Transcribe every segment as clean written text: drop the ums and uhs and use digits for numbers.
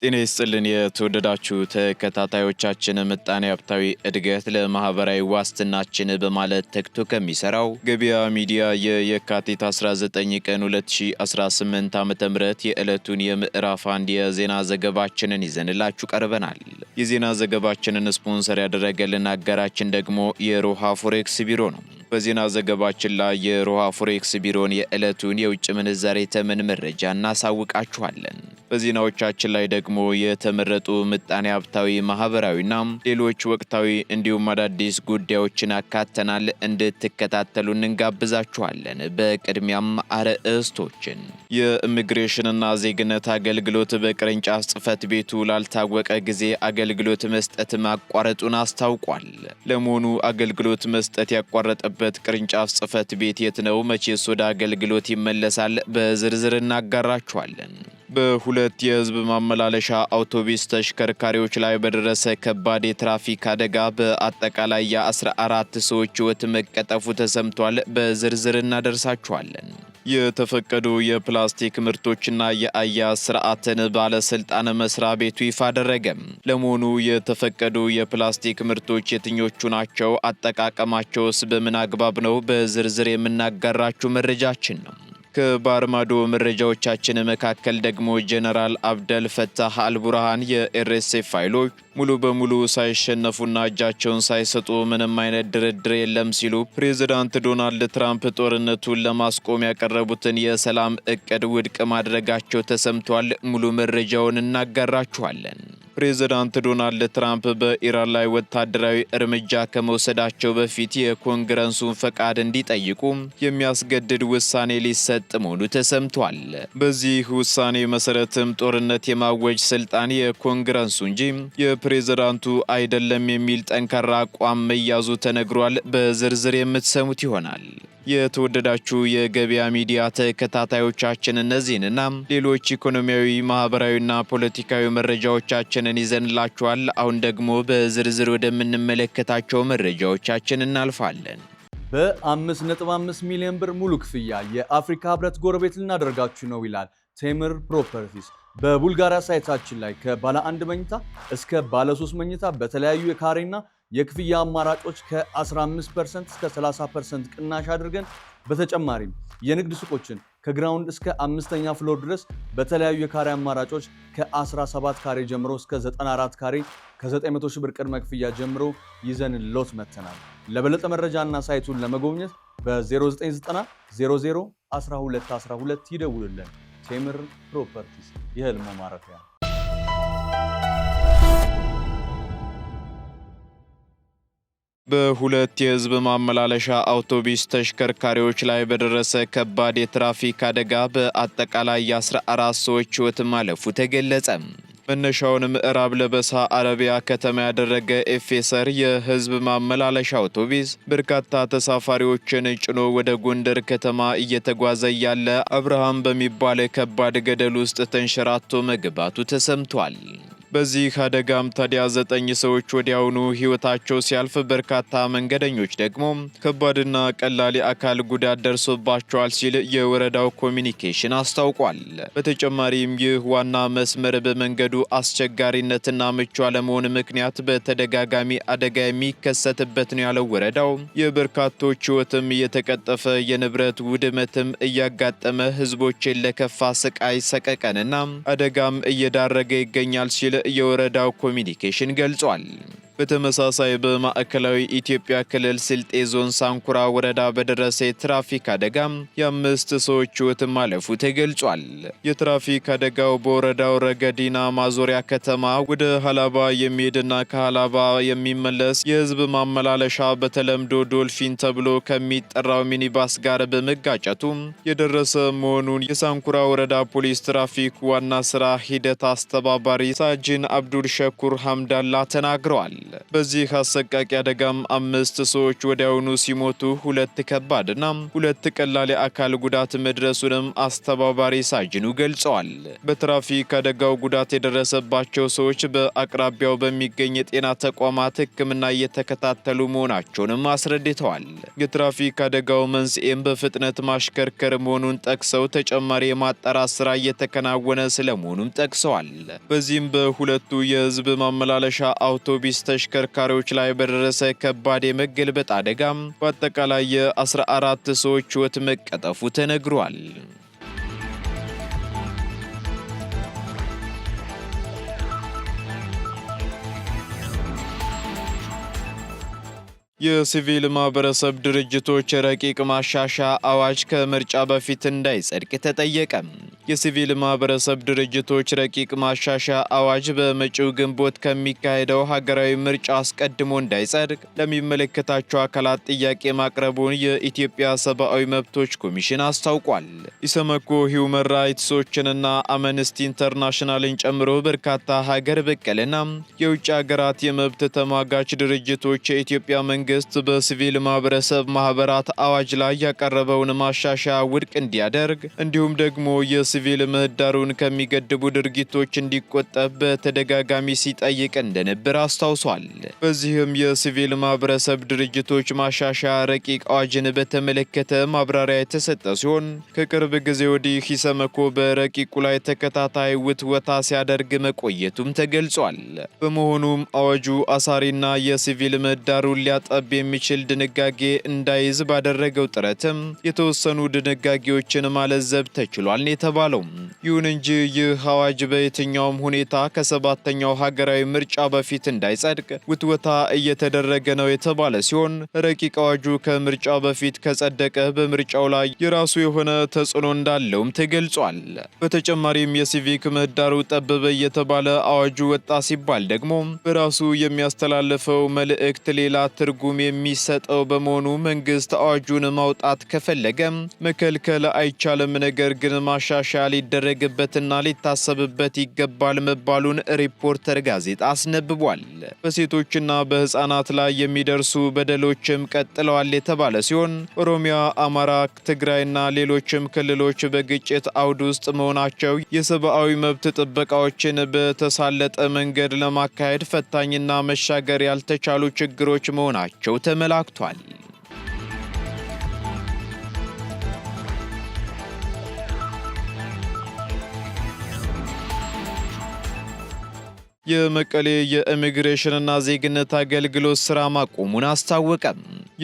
ጤና ይስጥልን የተወደዳችሁ ተከታታዮቻችን ምጣኔ ሀብታዊ እድገት ለማህበራዊ ዋስትናችን በማለት ተግቶ ከሚሰራው ገበያ ሚዲያ የካቲት 19 ቀን 2018 ዓ.ም የዕለቱን የምዕራፍ 1 የዜና ዘገባችንን ይዘንላችሁ ቀርበናል። የዜና ዘገባችንን ስፖንሰር ያደረገልን አጋራችን ደግሞ የሮሃ ፎሬክስ ቢሮ ነው። በዜና ዘገባችን ላይ የሮሃ ፎሬክስ ቢሮን የዕለቱን የውጭ ምንዛሬ ተመን መረጃ እናሳውቃችኋለን። በዜናዎቻችን ላይ ደግሞ የተመረጡ ምጣኔ ሀብታዊ ማህበራዊና ሌሎች ወቅታዊ እንዲሁም አዳዲስ ጉዳዮችን አካተናል። እንድትከታተሉን እንጋብዛችኋለን። በቅድሚያም አርዕስቶችን የኢሚግሬሽንና ዜግነት አገልግሎት በቅርንጫፍ ጽሕፈት ቤቱ ላልታወቀ ጊዜ አገልግሎት መስጠት ማቋረጡን አስታውቋል። ለመሆኑ አገልግሎት መስጠት ያቋረጠበት ቅርንጫፍ ጽሕፈት ቤት የት ነው? መቼስ ወደ አገልግሎት ይመለሳል? በዝርዝር እናጋራችኋለን። በሁለት የህዝብ ማመላለሻ አውቶቡስ ተሽከርካሪዎች ላይ በደረሰ ከባድ የትራፊክ አደጋ በአጠቃላይ የ14 ሰዎች ሕይወት መቀጠፉ ተሰምቷል። በዝርዝር እናደርሳችኋለን። የተፈቀዱ የፕላስቲክ ምርቶችና የአያያዝ ስርዓትን ባለስልጣን መስሪያ ቤቱ ይፋ አደረገም። ለመሆኑ የተፈቀዱ የፕላስቲክ ምርቶች የትኞቹ ናቸው? አጠቃቀማቸውስ በምን አግባብ ነው? በዝርዝር የምናጋራችሁ መረጃችን ነው። ከባህር ማዶ መረጃዎቻችን መካከል ደግሞ ጀነራል አብደል ፈታህ አልቡርሃን የኤርኤስኤፍ ኃይሎች ሙሉ በሙሉ ሳይሸነፉና እጃቸውን ሳይሰጡ ምንም አይነት ድርድር የለም ሲሉ ፕሬዝዳንት ዶናልድ ትራምፕ ጦርነቱን ለማስቆም ያቀረቡትን የሰላም እቅድ ውድቅ ማድረጋቸው ተሰምቷል። ሙሉ መረጃውን እናጋራችኋለን። ፕሬዝዳንት ዶናልድ ትራምፕ በኢራን ላይ ወታደራዊ እርምጃ ከመውሰዳቸው በፊት የኮንግረሱን ፈቃድ እንዲጠይቁ የሚያስገድድ ውሳኔ ሊሰጥ መሆኑ ተሰምቷል። በዚህ ውሳኔ መሰረትም ጦርነት የማወጅ ስልጣን የኮንግረሱ እንጂ የፕሬዝዳንቱ አይደለም የሚል ጠንካራ አቋም መያዙ ተነግሯል። በዝርዝር የምትሰሙት ይሆናል። የተወደዳችሁ የገበያ ሚዲያ ተከታታዮቻችን እነዚህንና ሌሎች ኢኮኖሚያዊ፣ ማህበራዊና ፖለቲካዊ መረጃዎቻችንን ይዘንላችኋል። አሁን ደግሞ በዝርዝር ወደምንመለከታቸው መረጃዎቻችን እናልፋለን። በ5.5 ሚሊዮን ብር ሙሉ ክፍያ የአፍሪካ ህብረት ጎረቤት ልናደርጋችሁ ነው ይላል ቴምር ፕሮፐርቲስ። በቡልጋሪያ ሳይታችን ላይ ከባለ 1 መኝታ እስከ ባለ 3 መኝታ በተለያዩ የካሬና የክፍያ አማራጮች ከ15% እስከ 30% ቅናሽ አድርገን በተጨማሪም የንግድ ሱቆችን ከግራውንድ እስከ 5ኛ ፍሎር ድረስ በተለያዩ የካሬ አማራጮች ከ17 ካሬ ጀምሮ እስከ 94 ካሬ ከ900 ሺህ ብር ቅድመ ክፍያ ጀምሮ ይዘን ሎት መተናል። ለበለጠ መረጃና ሳይቱን ለመጎብኘት በ0990 00 1212 ይደውሉልን። ቴምር ፕሮፐርቲስ የህልሞ ማረፊያ። በሁለት የህዝብ ማመላለሻ አውቶቡስ ተሽከርካሪዎች ላይ በደረሰ ከባድ የትራፊክ አደጋ በአጠቃላይ የ14 ሰዎች ሕይወት ማለፉ ተገለጸ። መነሻውን ምዕራብ ለበሳ አረቢያ ከተማ ያደረገ ኤፌሰር የህዝብ ማመላለሻ አውቶቡስ በርካታ ተሳፋሪዎችን ጭኖ ወደ ጎንደር ከተማ እየተጓዘ ያለ አብርሃም በሚባል ከባድ ገደል ውስጥ ተንሸራቶ መግባቱ ተሰምቷል። በዚህ አደጋም ታዲያ 9 ሰዎች ወዲያውኑ ህይወታቸው ሲያልፍ በርካታ መንገደኞች ደግሞ ከባድና ቀላል የአካል ጉዳት ደርሶባቸዋል ሲል የወረዳው ኮሚኒኬሽን አስታውቋል። በተጨማሪም ይህ ዋና መስመር በመንገዱ አስቸጋሪነትና ምቹ አለመሆን ምክንያት በተደጋጋሚ አደጋ የሚከሰትበት ነው ያለው ወረዳው የበርካቶች ህይወትም እየተቀጠፈ የንብረት ውድመትም እያጋጠመ ህዝቦችን ለከፋ ስቃይ፣ ሰቀቀንና አደጋም እየዳረገ ይገኛል ሲል የወረዳው ኮሚኒኬሽን ገልጿል። በተመሳሳይ በማዕከላዊ ኢትዮጵያ ክልል ስልጤ ዞን ሳንኩራ ወረዳ በደረሰ የትራፊክ አደጋ የ5 ሰዎች ሕይወት ማለፉ ተገልጿል። የትራፊክ አደጋው በወረዳው ረገዲና ማዞሪያ ከተማ ወደ ሀላባ የሚሄድና ከሀላባ የሚመለስ የህዝብ ማመላለሻ በተለምዶ ዶልፊን ተብሎ ከሚጠራው ሚኒባስ ጋር በመጋጨቱ የደረሰ መሆኑን የሳንኩራ ወረዳ ፖሊስ ትራፊክ ዋና ስራ ሂደት አስተባባሪ ሳጅን አብዱል ሸኩር ሐምዳላ ተናግረዋል። በዚህ አሰቃቂ አደጋም 5 ሰዎች ወዲያውኑ ሲሞቱ 2 ከባድና 2 ቀላል የአካል ጉዳት መድረሱንም አስተባባሪ ሳጅኑ ገልጸዋል። በትራፊክ አደጋው ጉዳት የደረሰባቸው ሰዎች በአቅራቢያው በሚገኝ የጤና ተቋማት ሕክምና እየተከታተሉ መሆናቸውንም አስረድተዋል። የትራፊክ አደጋው መንስኤም በፍጥነት ማሽከርከር መሆኑን ጠቅሰው ተጨማሪ የማጣራት ስራ እየተከናወነ ስለመሆኑም ጠቅሰዋል። በዚህም በሁለቱ የህዝብ ማመላለሻ አውቶቡስ ተሽከርካሪዎች ላይ በደረሰ ከባድ የመገልበጥ አደጋም በአጠቃላይ የ14 ሰዎች ሕይወት መቀጠፉ ተነግሯል። የሲቪል ማህበረሰብ ድርጅቶች ረቂቅ ማሻሻያ አዋጅ ከምርጫ በፊት እንዳይጸድቅ ተጠየቀ። የሲቪል ማህበረሰብ ድርጅቶች ረቂቅ ማሻሻያ አዋጅ በመጪው ግንቦት ከሚካሄደው ሀገራዊ ምርጫ አስቀድሞ እንዳይጸድቅ ለሚመለከታቸው አካላት ጥያቄ ማቅረቡን የኢትዮጵያ ሰብአዊ መብቶች ኮሚሽን አስታውቋል። ኢሰመኮ ሂውመን ራይትስ ዎችንና አምነስቲ ኢንተርናሽናልን ጨምሮ በርካታ ሀገር በቀልና የውጭ ሀገራት የመብት ተሟጋች ድርጅቶች የኢትዮጵያ መንግስት በሲቪል ማህበረሰብ ማህበራት አዋጅ ላይ ያቀረበውን ማሻሻያ ውድቅ እንዲያደርግ እንዲሁም ደግሞ የሲቪል ምህዳሩን ከሚገድቡ ድርጊቶች እንዲቆጠብ በተደጋጋሚ ሲጠይቅ እንደነበር አስታውሷል። በዚህም የሲቪል ማህበረሰብ ድርጅቶች ማሻሻያ ረቂቅ አዋጅን በተመለከተ ማብራሪያ የተሰጠ ሲሆን ከቅርብ ጊዜ ወዲህ ኢሰመኮ በረቂቁ ላይ ተከታታይ ውትወታ ሲያደርግ መቆየቱም ተገልጿል። በመሆኑም አዋጁ አሳሪና የሲቪል ምህዳሩን ሊያጠብ የሚችል ድንጋጌ እንዳይዝ ባደረገው ጥረትም የተወሰኑ ድንጋጌዎችን ማለዘብ ተችሏል የተባለው። ይሁን እንጂ ይህ አዋጅ በየትኛውም ሁኔታ ከ7ኛው ሀገራዊ ምርጫ በፊት እንዳይጸድቅ ውትወታ እየተደረገ ነው የተባለ ሲሆን ረቂቅ አዋጁ ከምርጫ በፊት ከጸደቀ በምርጫው ላይ የራሱ የሆነ ተጽዕኖ እንዳለውም ተገልጿል። በተጨማሪም የሲቪክ ምህዳሩ ጠበበ እየተባለ አዋጁ ወጣ ሲባል ደግሞ በራሱ የሚያስተላልፈው መልእክት ሌላ ትርጉም የሚሰጠው በመሆኑ መንግስት አዋጁን ማውጣት ከፈለገ መከልከል አይቻልም፣ ነገር ግን ማሻሻያ ሊደረግበትና ሊታሰብበት ይገባል መባሉን ሪፖርተር ጋዜጣ አስነብቧል። በሴቶችና በህፃናት ላይ የሚደርሱ በደሎችም ቀጥለዋል የተባለ ሲሆን ኦሮሚያ፣ አማራ፣ ትግራይና ሌሎችም ክልሎች በግጭት አውድ ውስጥ መሆናቸው የሰብአዊ መብት ጥበቃዎችን በተሳለጠ መንገድ ለማካሄድ ፈታኝና መሻገር ያልተቻሉ ችግሮች መሆናቸው ተመላክቷል። የመቀሌ የኢሚግሬሽንና ዜግነት አገልግሎት ስራ ማቆሙን አስታወቀ።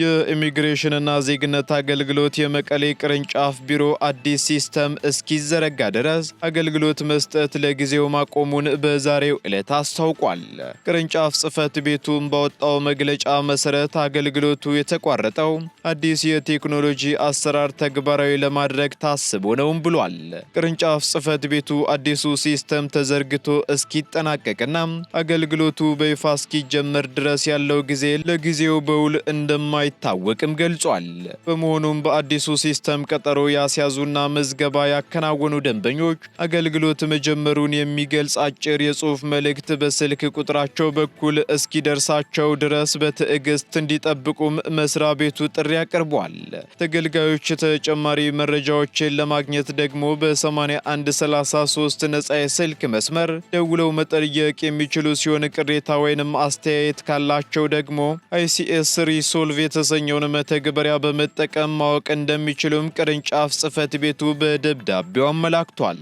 የኢሚግሬሽንና ዜግነት አገልግሎት የመቀሌ ቅርንጫፍ ቢሮ አዲስ ሲስተም እስኪዘረጋ ድረስ አገልግሎት መስጠት ለጊዜው ማቆሙን በዛሬው ዕለት አስታውቋል። ቅርንጫፍ ጽህፈት ቤቱም ባወጣው መግለጫ መሰረት አገልግሎቱ የተቋረጠው አዲስ የቴክኖሎጂ አሰራር ተግባራዊ ለማድረግ ታስቦ ነውም ብሏል። ቅርንጫፍ ጽህፈት ቤቱ አዲሱ ሲስተም ተዘርግቶ እስኪጠናቀቅና አገልግሎቱ በይፋ እስኪጀመር ድረስ ያለው ጊዜ ለጊዜው በውል እንደማይታወቅም ገልጿል። በመሆኑም በአዲሱ ሲስተም ቀጠሮ ያስያዙና መዝገባ ያከናወኑ ደንበኞች አገልግሎት መጀመሩን የሚገልጽ አጭር የጽሑፍ መልእክት በስልክ ቁጥራቸው በኩል እስኪደርሳቸው ድረስ በትዕግስት እንዲጠብቁም መስሪያ ቤቱ ጥሪ አቅርቧል። ተገልጋዮች ተጨማሪ መረጃዎችን ለማግኘት ደግሞ በ8133 ነጻ የስልክ መስመር ደውለው መጠየቅ የሚችሉ ሲሆን ቅሬታ ወይንም አስተያየት ካላቸው ደግሞ ICS ሪሶልቭ የተሰኘውን መተግበሪያ በመጠቀም ማወቅ እንደሚችሉም ቅርንጫፍ ጽህፈት ቤቱ በደብዳቤው አመላክቷል።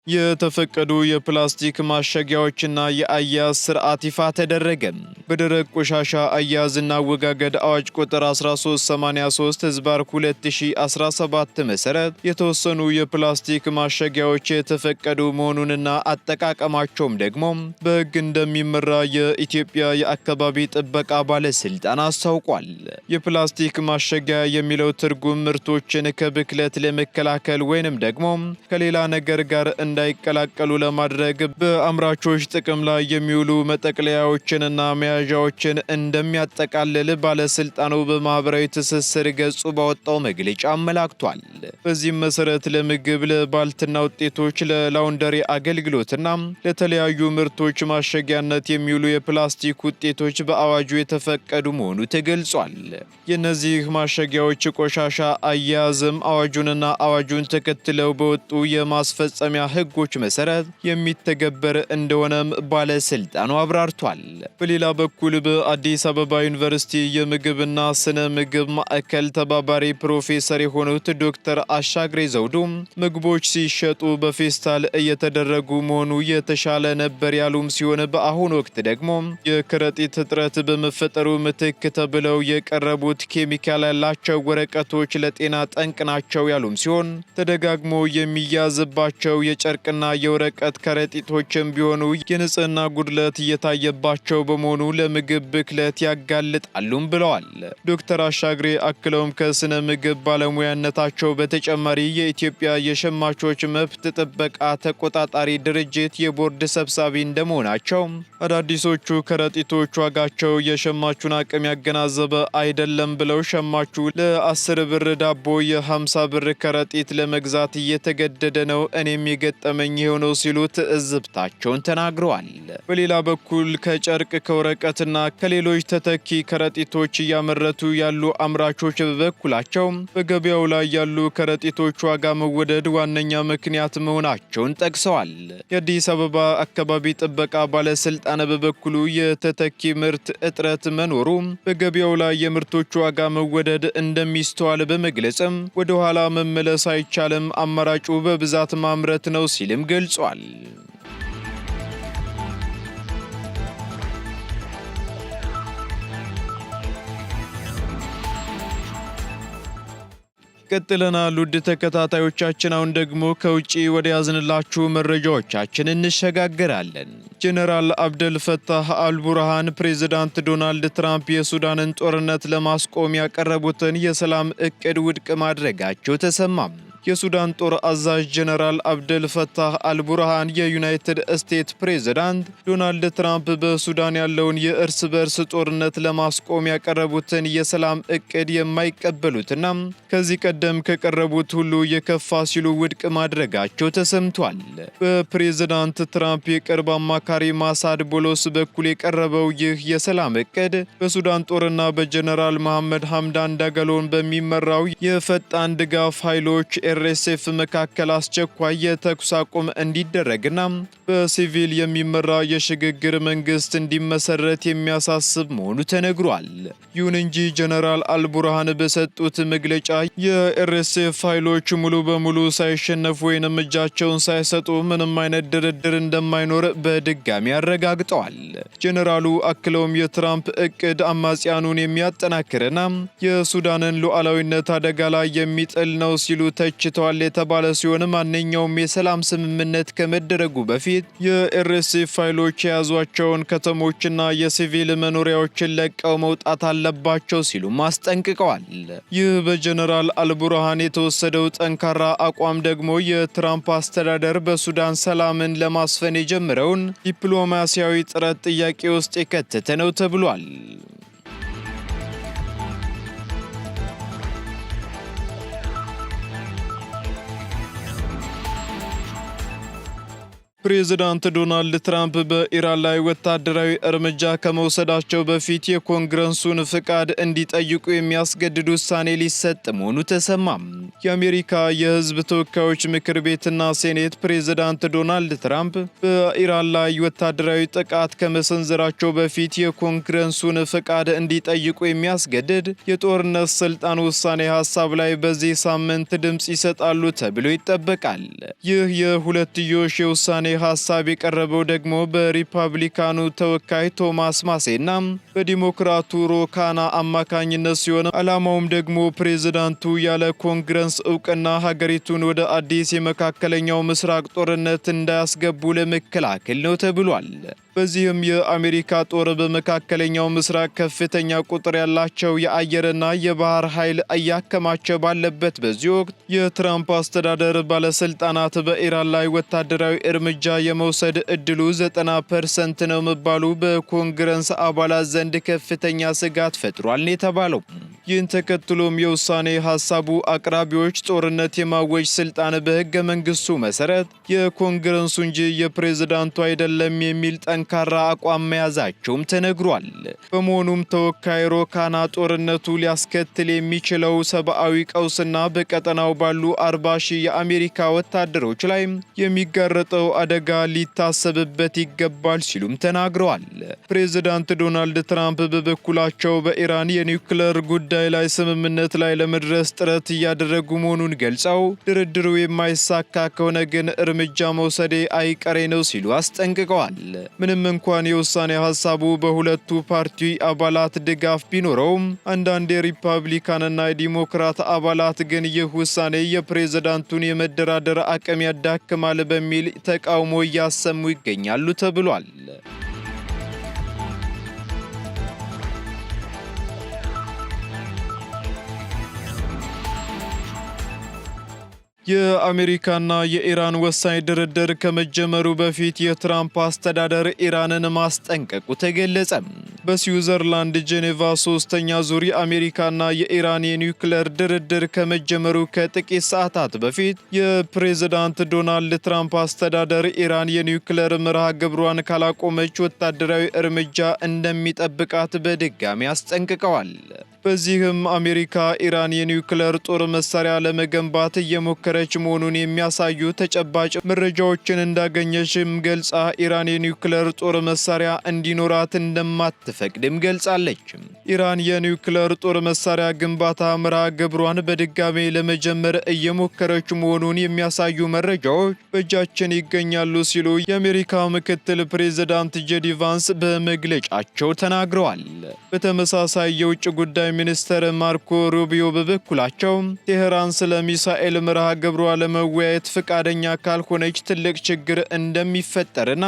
የተፈቀዱ የፕላስቲክ ማሸጊያዎችና የአያያዝ ስርዓት ይፋ ተደረገ። በደረቅ ቆሻሻ አያያዝና አወጋገድ አዋጅ ቁጥር 1383/2017 መሰረት የተወሰኑ የፕላስቲክ ማሸጊያዎች የተፈቀዱ መሆኑንና አጠቃቀማቸውም ደግሞ በሕግ እንደሚመራ የኢትዮጵያ የአካባቢ ጥበቃ ባለስልጣን አስታውቋል። የፕላስቲክ ማሸጊያ የሚለው ትርጉም ምርቶችን ከብክለት ለመከላከል ወይንም ደግሞ ከሌላ ነገር ጋር እንዳይቀላቀሉ ለማድረግ በአምራቾች ጥቅም ላይ የሚውሉ መጠቅለያዎችንና መያዣዎችን እንደሚያጠቃልል ባለስልጣኑ በማህበራዊ ትስስር ገጹ ባወጣው መግለጫ አመላክቷል። በዚህም መሰረት ለምግብ፣ ለባልትና ውጤቶች፣ ለላውንደሪ አገልግሎትና ለተለያዩ ምርቶች ማሸጊያነት የሚውሉ የፕላስቲክ ውጤቶች በአዋጁ የተፈቀዱ መሆኑ ተገልጿል። የእነዚህ ማሸጊያዎች ቆሻሻ አያያዝም አዋጁንና አዋጁን ተከትለው በወጡ የማስፈጸሚያ ህጎች መሰረት የሚተገበር እንደሆነም ባለስልጣኑ አብራርቷል። በሌላ በኩል በአዲስ አበባ ዩኒቨርሲቲ የምግብና ስነ ምግብ ማዕከል ተባባሪ ፕሮፌሰር የሆኑት ዶክተር አሻግሬ ዘውዱ ምግቦች ሲሸጡ በፌስታል እየተደረጉ መሆኑ የተሻለ ነበር ያሉም ሲሆን በአሁኑ ወቅት ደግሞ የከረጢት እጥረት በመፈጠሩ ምትክ ተብለው የቀረቡት ኬሚካል ያላቸው ወረቀቶች ለጤና ጠንቅ ናቸው ያሉም ሲሆን ተደጋግሞ የሚያዝባቸው የጨርቅና የወረቀት ከረጢቶችም ቢሆኑ የንጽህና ጉድለት እየታየባቸው በመሆኑ ለምግብ ብክለት ያጋልጣሉም ብለዋል። ዶክተር አሻግሬ አክለውም ከስነ ምግብ ባለሙያነታቸው በተጨማሪ የኢትዮጵያ የሸማቾች መብት ጥበቃ ተቆጣጣሪ ድርጅት የቦርድ ሰብሳቢ እንደመሆናቸው አዳዲሶቹ ከረጢቶች ዋጋቸው የሸማቹን አቅም ያገናዘበ አይደለም ብለው ሸማቹ ለ10 ብር ዳቦ የ50 ብር ከረጢት ለመግዛት እየተገደደ ነው፣ እኔም የገጠመኝ የሆነው ሲሉ ትዕዝብታቸውን ተናግረዋል። በሌላ በኩል ከጨርቅ ከወረቀትና ከሌሎች ተተኪ ከረጢቶች እያመረቱ ያሉ አምራቾች በበኩላቸው በገበያው ላይ ያሉ ከረጢቶች ዋጋ መወደድ ዋነኛ ምክንያት መሆናቸውን ጠቅሰዋል። የአዲስ አበባ አካባቢ ጥበቃ ባለስልጣን በበኩሉ የተተኪ ምርት እጥረት መኖሩ በገበያው ላይ የምርቶች ዋጋ መወደድ እንደሚስተዋል በመግለጽም ወደ ኋላ መመለስ አይቻልም፣ አማራጩ በብዛት ማምረት ነው ሲልም ገልጿል። ቀጥለናል። ውድ ተከታታዮቻችን አሁን ደግሞ ከውጪ ወደ ያዝንላችሁ መረጃዎቻችን እንሸጋገራለን። ጄኔራል አብደል ፈታህ አልቡርሃን ፕሬዝዳንት ዶናልድ ትራምፕ የሱዳንን ጦርነት ለማስቆም ያቀረቡትን የሰላም እቅድ ውድቅ ማድረጋቸው ተሰማም። የሱዳን ጦር አዛዥ ጄኔራል አብደል ፈታህ አልቡርሃን የዩናይትድ ስቴትስ ፕሬዝዳንት ዶናልድ ትራምፕ በሱዳን ያለውን የእርስ በርስ ጦርነት ለማስቆም ያቀረቡትን የሰላም እቅድ የማይቀበሉትና ከዚህ ቀደም ከቀረቡት ሁሉ የከፋ ሲሉ ውድቅ ማድረጋቸው ተሰምቷል። በፕሬዝዳንት ትራምፕ የቅርብ አማካሪ ማሳድ ቦሎስ በኩል የቀረበው ይህ የሰላም እቅድ በሱዳን ጦርና በጄኔራል መሐመድ ሐምዳን ዳጋሎን በሚመራው የፈጣን ድጋፍ ኃይሎች ኤርኤስኤፍ መካከል አስቸኳይ የተኩስ አቁም እንዲደረግና በሲቪል የሚመራ የሽግግር መንግስት እንዲመሰረት የሚያሳስብ መሆኑ ተነግሯል። ይሁን እንጂ ጄኔራል አልቡርሃን በሰጡት መግለጫ የኤርኤስኤፍ ኃይሎች ሙሉ በሙሉ ሳይሸነፉ ወይንም እጃቸውን ሳይሰጡ ምንም አይነት ድርድር እንደማይኖር በድጋሚ አረጋግጠዋል። ጄኔራሉ አክለውም የትራምፕ እቅድ አማጽያኑን የሚያጠናክርና የሱዳንን ሉዓላዊነት አደጋ ላይ የሚጥል ነው ሲሉ ተችተዋል የተባለ ሲሆን ማንኛውም የሰላም ስምምነት ከመደረጉ በፊት የኤርኤስኤፍ ኃይሎች የያዟቸውን ከተሞችና የሲቪል መኖሪያዎችን ለቀው መውጣት አለባቸው ሲሉም አስጠንቅቀዋል። ይህ በጄኔራል አልቡርሃን የተወሰደው ጠንካራ አቋም ደግሞ የትራምፕ አስተዳደር በሱዳን ሰላምን ለማስፈን የጀመረውን ዲፕሎማሲያዊ ጥረት ጥያቄ ውስጥ የከተተ ነው ተብሏል። ፕሬዝዳንት ዶናልድ ትራምፕ በኢራን ላይ ወታደራዊ እርምጃ ከመውሰዳቸው በፊት የኮንግረሱን ፍቃድ እንዲጠይቁ የሚያስገድድ ውሳኔ ሊሰጥ መሆኑ ተሰማም። የአሜሪካ የሕዝብ ተወካዮች ምክር ቤትና ሴኔት ፕሬዝዳንት ዶናልድ ትራምፕ በኢራን ላይ ወታደራዊ ጥቃት ከመሰንዘራቸው በፊት የኮንግረሱን ፍቃድ እንዲጠይቁ የሚያስገድድ የጦርነት ስልጣን ውሳኔ ሀሳብ ላይ በዚህ ሳምንት ድምፅ ይሰጣሉ ተብሎ ይጠበቃል። ይህ የሁለትዮሽ የውሳኔ ሀሳብ የቀረበው ደግሞ በሪፐብሊካኑ ተወካይ ቶማስ ማሴና በዲሞክራቱ ሮካና አማካኝነት ሲሆን ዓላማውም ደግሞ ፕሬዝዳንቱ ያለ ኮንግረስ እውቅና ሀገሪቱን ወደ አዲስ የመካከለኛው ምስራቅ ጦርነት እንዳያስገቡ ለመከላከል ነው ተብሏል። በዚህም የአሜሪካ ጦር በመካከለኛው ምስራቅ ከፍተኛ ቁጥር ያላቸው የአየርና የባህር ኃይል እያከማቸ ባለበት በዚህ ወቅት የትራምፕ አስተዳደር ባለስልጣናት በኢራን ላይ ወታደራዊ እርምጃ የመውሰድ እድሉ 90% ነው መባሉ በኮንግረስ አባላት ዘንድ ከፍተኛ ስጋት ፈጥሯል የተባለው። ይህን ተከትሎም የውሳኔ ሐሳቡ አቅራቢዎች ጦርነት የማወጅ ስልጣን በሕገ መንግስቱ መሰረት የኮንግረሱ እንጂ የፕሬዝዳንቱ አይደለም የሚል ጠንካራ አቋም መያዛቸውም ተነግሯል። በመሆኑም ተወካይ ሮካና ጦርነቱ ሊያስከትል የሚችለው ሰብአዊ ቀውስና በቀጠናው ባሉ 40 ሺህ የአሜሪካ ወታደሮች ላይ የሚጋረጠው አደጋ ሊታሰብበት ይገባል ሲሉም ተናግረዋል። ፕሬዝዳንት ዶናልድ ትራምፕ በበኩላቸው በኢራን የኒውክሌር ጉዳይ ላይ ስምምነት ላይ ለመድረስ ጥረት እያደረጉ መሆኑን ገልጸው ድርድሩ የማይሳካ ከሆነ ግን እርምጃ መውሰዴ አይቀሬ ነው ሲሉ አስጠንቅቀዋል። ምንም እንኳን የውሳኔ ሐሳቡ በሁለቱ ፓርቲ አባላት ድጋፍ ቢኖረውም አንዳንድ የሪፐብሊካንና የዲሞክራት አባላት ግን ይህ ውሳኔ የፕሬዝዳንቱን የመደራደር አቅም ያዳክማል በሚል ተቃውሞ እያሰሙ ይገኛሉ ተብሏል። የአሜሪካና የኢራን ወሳኝ ድርድር ከመጀመሩ በፊት የትራምፕ አስተዳደር ኢራንን ማስጠንቀቁ ተገለጸ። በስዊዘርላንድ ጄኔቫ ሶስተኛ ዙር የአሜሪካና የኢራን የኒውክሌር ድርድር ከመጀመሩ ከጥቂት ሰዓታት በፊት የፕሬዝዳንት ዶናልድ ትራምፕ አስተዳደር ኢራን የኒውክሌር መርሃ ግብሯን ካላቆመች ወታደራዊ እርምጃ እንደሚጠብቃት በድጋሚ አስጠንቅቀዋል። በዚህም አሜሪካ ኢራን የኒውክሌር ጦር መሳሪያ ለመገንባት እየሞከረች መሆኑን የሚያሳዩ ተጨባጭ መረጃዎችን እንዳገኘችም ገልጻ ኢራን የኒውክሌር ጦር መሳሪያ እንዲኖራት እንደማትፈቅድም ገልጻለች። ኢራን የኒውክሌር ጦር መሳሪያ ግንባታ መርሃ ግብሯን በድጋሜ ለመጀመር እየሞከረች መሆኑን የሚያሳዩ መረጃዎች በእጃችን ይገኛሉ ሲሉ የአሜሪካ ምክትል ፕሬዝዳንት ጄዲ ቫንስ በመግለጫቸው ተናግረዋል። በተመሳሳይ የውጭ ጉዳይ ሚኒስተር ማርኮ ሩቢዮ በበኩላቸው ቴህራን ስለ ሚሳኤል መርሃ ግብሯ ለመወያየት ፈቃደኛ ካልሆነች ትልቅ ችግር እንደሚፈጠርና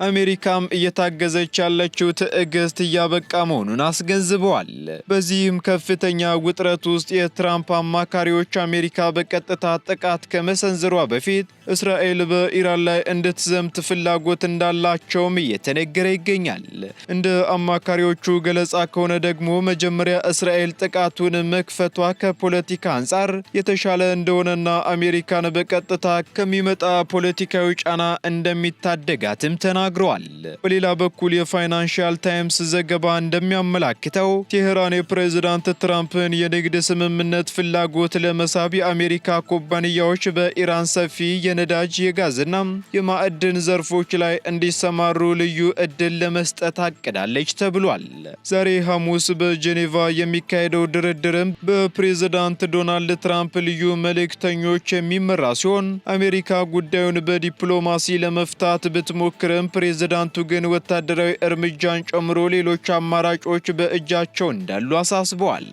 አሜሪካም እየታገዘች ያለችው ትዕግስት እያበቃ መሆኑን አስገንዝበዋል። በዚህም ከፍተኛ ውጥረት ውስጥ የትራምፕ አማካሪዎች አሜሪካ በቀጥታ ጥቃት ከመሰንዘሯ በፊት እስራኤል በኢራን ላይ እንድትዘምት ፍላጎት እንዳላቸውም እየተነገረ ይገኛል። እንደ አማካሪዎቹ ገለጻ ከሆነ ደግሞ መጀመሪያ እስራኤል ጥቃቱን መክፈቷ ከፖለቲካ አንጻር የተሻለ እንደሆነና አሜሪካን በቀጥታ ከሚመጣ ፖለቲካዊ ጫና እንደሚታደጋትም ተናግረዋል። በሌላ በኩል የፋይናንሻል ታይምስ ዘገባ እንደሚያመላክተው ቴህራን የፕሬዝዳንት ትራምፕን የንግድ ስምምነት ፍላጎት ለመሳብ የአሜሪካ ኩባንያዎች በኢራን ሰፊ የነዳጅ የጋዝና የማዕድን ዘርፎች ላይ እንዲሰማሩ ልዩ ዕድል ለመስጠት አቅዳለች ተብሏል። ዛሬ ሐሙስ በጄኔቫ የሚካሄደው ድርድርም በፕሬዝዳንት ዶናልድ ትራምፕ ልዩ መልእክተኞች የሚመራ ሲሆን አሜሪካ ጉዳዩን በዲፕሎማሲ ለመፍታት ብትሞክርም ፕሬዝዳንቱ ግን ወታደራዊ እርምጃን ጨምሮ ሌሎች አማራጮች በእጃቸው እንዳሉ አሳስበዋል።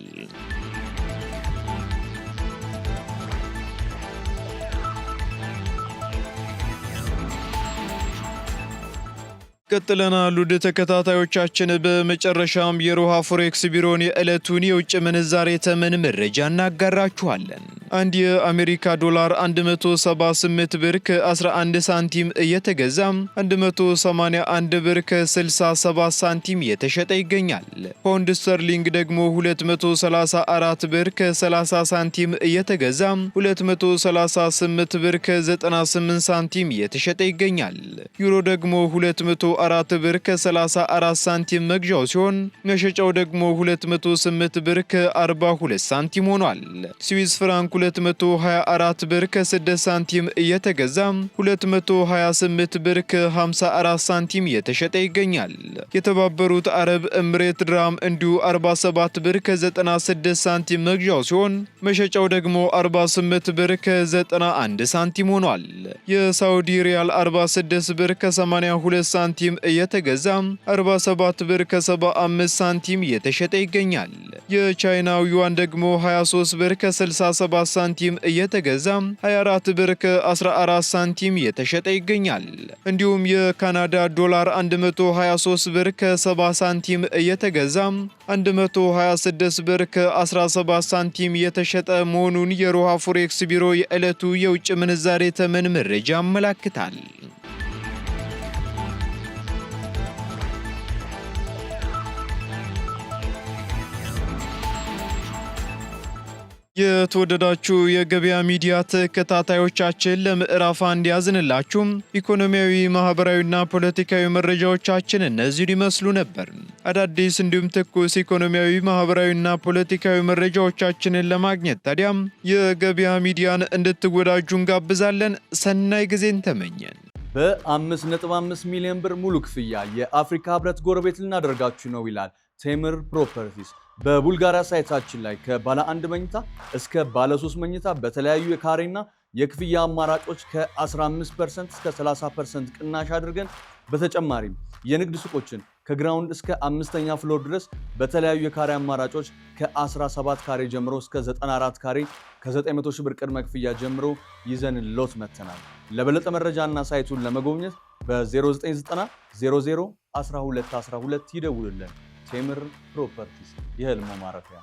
ቀጥለናል ውድ ተከታታዮቻችን። በመጨረሻም የሮሃ ፎሬክስ ቢሮን የዕለቱን የውጭ ምንዛሬ ተመን መረጃ እናጋራችኋለን። አንድ የአሜሪካ ዶላር 178 ብር ከ11 ሳንቲም እየተገዛ 181 ብር ከ67 ሳንቲም እየተሸጠ ይገኛል። ፓውንድ ስተርሊንግ ደግሞ 234 ብር ከ30 ሳንቲም እየተገዛ 238 ብር ከ98 ሳንቲም እየተሸጠ ይገኛል። ዩሮ ደግሞ 204 ብር ከ34 ሳንቲም መግዣው ሲሆን መሸጫው ደግሞ 208 ብር ከ42 ሳንቲም ሆኗል። ስዊስ ፍራንክ 224 ብር ከ6 ሳንቲም እየተገዛ 228 ብር ከ54 ሳንቲም እየተሸጠ ይገኛል። የተባበሩት አረብ ኤምሬት ድራም እንዲሁ 47 ብር ከ96 ሳንቲም መግዣው ሲሆን መሸጫው ደግሞ 48 ብር ከ91 ሳንቲም ሆኗል። የሳውዲ ሪያል 46 ብር ከ82 ሳንቲም እየተገዛ 47 ብር ከ75 ሳንቲም እየተሸጠ ይገኛል። የቻይናው ዩዋን ደግሞ 23 ብር ከ67 ሳንቲም እየተገዛ 24 ብር ከ14 ሳንቲም እየተሸጠ ይገኛል። እንዲሁም የካናዳ ዶላር 123 ብር ከ70 ሳንቲም እየተገዛ 126 ብር ከ17 ሳንቲም እየተሸጠ መሆኑን የሮሃ ፎሬክስ ቢሮ የዕለቱ የውጭ ምንዛሬ ተመን መረጃ ያመለክታል። የተወደዳችሁ የገበያ ሚዲያ ተከታታዮቻችን ለምዕራፍ አንድ ያዝንላችሁ ኢኮኖሚያዊ፣ ማህበራዊና ፖለቲካዊ መረጃዎቻችን እነዚህን ይመስሉ ነበር። አዳዲስ እንዲሁም ትኩስ ኢኮኖሚያዊ፣ ማህበራዊና ፖለቲካዊ መረጃዎቻችንን ለማግኘት ታዲያም የገበያ ሚዲያን እንድትወዳጁ እንጋብዛለን። ሰናይ ጊዜን ተመኘን። በ5.5 ሚሊዮን ብር ሙሉ ክፍያ የአፍሪካ ህብረት ጎረቤት ልናደርጋችሁ ነው ይላል ቴምር ፕሮፐርቲስ። በቡልጋሪያ ሳይታችን ላይ ከባለ 1 መኝታ እስከ ባለ 3 መኝታ በተለያዩ የካሬና የክፍያ አማራጮች ከ15% እስከ 30% ቅናሽ አድርገን በተጨማሪም የንግድ ሱቆችን ከግራውንድ እስከ 5ኛ ፍሎር ድረስ በተለያዩ የካሬ አማራጮች ከ17 ካሬ ጀምሮ እስከ 94 ካሬ ከ900 ሺህ ብር ቅድመ ክፍያ ጀምሮ ይዘን ሎት መተናል። ለበለጠ መረጃና ሳይቱን ለመጎብኘት በ0990 00 1212 ይደውሉልን። ቴምር ፕሮፐርቲስ፣ የህልሞ ማረፊያ።